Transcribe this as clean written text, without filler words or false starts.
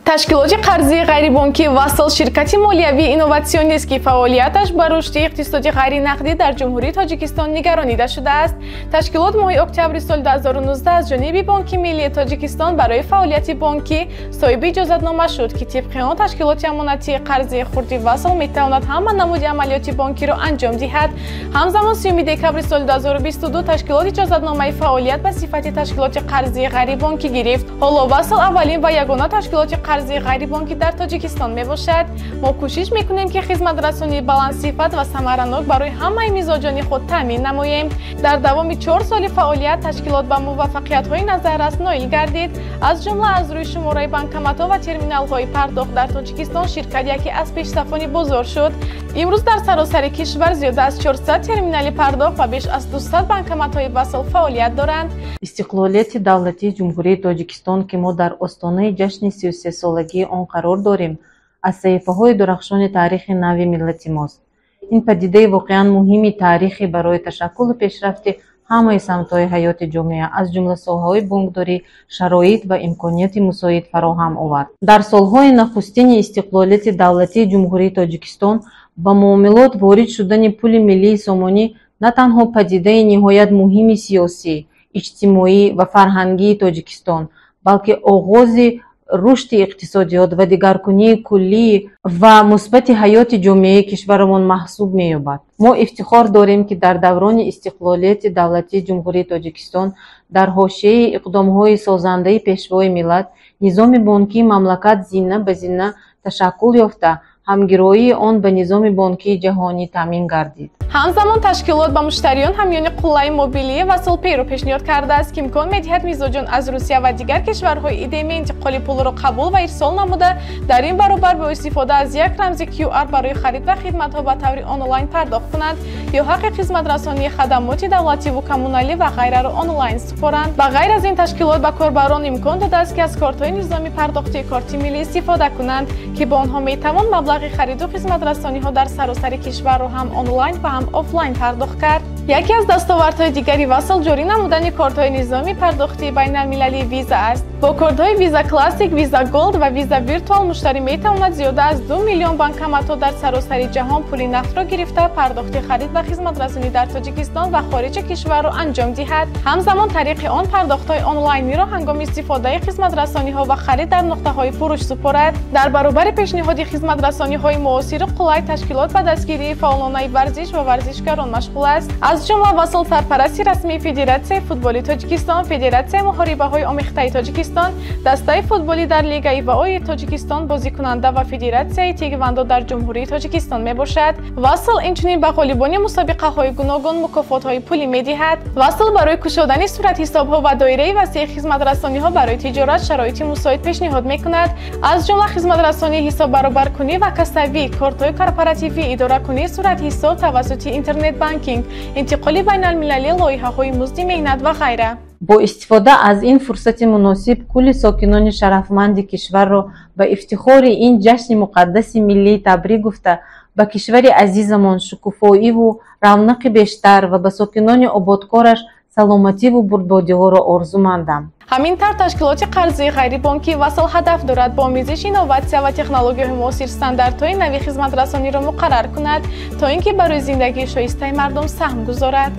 تشکیلات قرضی غیر بانکی وصل شرکتی مالیوی اینوواسیونی است که فعالیتش بر رشد اقتصادی غیر نقدی در جمهوری تاجیکستان نگرانیده شده است. تشکیلات ماه اکتبر سال 2019 از جانب بانک ملی تاجیکستان برای فعالیت بانکی صاحب اجازه‌نامه شد که طبق آن تشکیلات امانتی قرضی خردی وصل میتواند هم نمود عملیات بانکی را انجام دهد. همزمان 30 دکبر سال 2022 تشکیلات اجازه‌نامه فعالیت به صفت تشکیلات قرضی غیر بانکی گرفت. حالا وصل اولین و یگانه تشکیلات قرضی غیر بانکی در تاجیکستان می باشد. ما کوشش میکنیم که خدمت رسانی بلند صفت و ثمره‌ناک برای همه مزاجان خود تامین نماییم. در دوام 4 سال فعالیت تشکیلات به موفقیت‌های نظررس نائل گردید. از جمله از روی شماره بانکمت‌ها و ترمینال‌های پرداخت در تاجیکستان شرکت یکی از پیشرفتان بزرگ شد. امروز در سراسر کشور زیاده از 400 ترمینال پرداخت و بیش از 200 بانکمت‌های وصل فعالیت دارند. استقلالیت دولتی جمهوری تاجیکستان که ما در آستانه جشن 33 سالگی آن قرار داریم، از صحیفه‌های درخشان تاریخ نو ملت ماست. این پدیده واقعا مهمی تاریخی برای تشکل و پیشرفت همه سمت‌های حیات جامعه از جمله ساحه‌های بانکداری شرایط و امکانات مساعد فراهم آورد. در سالهای نخستین استقلالیت دولتی جمهوری تاجیکستان با معاملات وارد شدن پول ملی سامانی نه تنها پدیده نهایت مهمی سیاسی، اجتماعی و فرهنگی تاجیکستان، بلکه آغاز رشد اقتصادیات و دگرگونی کلی و مثبت حیات جامعه کشورمان محسوب می‌یابد. ما افتخار داریم که در دوران استقلالیت دولتی جمهوری تاجیکستان در حاشیه اقدام‌های سازنده پیشوای ملت، نظام بانکی مملکت زینه به زینه تشکل یافته، همگرایی آن به نظام بانکی جهانی تامین گردید. همزمان تشکیلات به مشتریان همیان قلعه موبیلی وصل پی را پیشنهاد کرده است که امکان می‌دهد مزاجان از روسیه و دیگر کشورهای ایده‌ای انتقال پول را قبول و ارسال نموده در این برابر با استفاده از یک رمز QR برای خرید و خدمت‌ها به طور آنلاین پرداخت کنند یا حق خدمت رسانی خدمات دولتی و کمونالی و غیره را آنلاین سپارند. و غیر از این تشکیلات به کاربران امکان داده است که از کارت‌های نظامی پرداختی کارت ملی استفاده کنند که با آنها می‌توان مبلغ خرید و خدمت رسانی‌ها در سراسر کشور را هم آنلاین و هم آفلاین پرداخت کرد. یکی از دستاوردهای دیگری وصل جاری نمودن کارت‌های نظامی پرداختی بین‌المللی ویزا است. با کارت‌های ویزا کلاسیک، ویزا گولد و ویزا ویرتوال مشتری می‌تواند زیاده از 2 میلیون بانکمت‌ها در سراسر جهان پول نقد را گرفته پرداخت خرید و خدمت رسانی در تاجیکستان و خارج کشور را انجام دهد. همزمان طریق آن پرداخت‌های آنلاینی را هنگام استفاده خدمت رسانی‌ها و خرید در نقطه‌های فروش سپارد. در برابر پیشنهاد خدمت رسانی‌های معاصر قلعه تشکیلات به دستگیری فعالانه ورزش و ورزشکاران مشغول است. از جمله وصل سرپرست رسمی فدراسیون فوتبال تاجیکستان، فدراسیون محاربه‌های آمیخته تاجیکستان، دسته فوتبالی در لیگ ایوای تاجیکستان، بازیکننده و فدراسیون تیکواندو در جمهوری تاجیکستان میباشد. وصل اینچنین به غالبان مسابقه‌های گوناگون مکافات‌های پولی می‌دهد. وصل برای گشودن صورت حساب‌ها و دایره وسیع خدمت رسانی‌ها برای تجارت شرایط مساعد پیشنهاد می‌کند. از جمله خدمت رسانی حساب برابرکنی و کسبی، کارت‌های کارپوراتیوی، اداره کنی صورت حساب توسط اینترنت بانکینگ، انتقال بین‌المللی، لایحه‌های مزد مهنت و غیره. با استفاده از این فرصت مناسب کل ساکنان شرفمند کشور را به افتخار این جشن مقدس ملی تبریک گفته به کشور عزیزمان شکوفایی و رونق بیشتر و به ساکنان آبادکارش سلامتی و بردبادی‌ها را آرزو مندم. همینطور تشکیلات قرضی غیر بانکی وصل هدف دارد با آمیزش اینوواسیون و تکنولوژی‌های معاصر استانداردهای نوی خدمت رسانی را مقرر کند تا اینکه برای زندگی شایسته مردم سهم گذارد.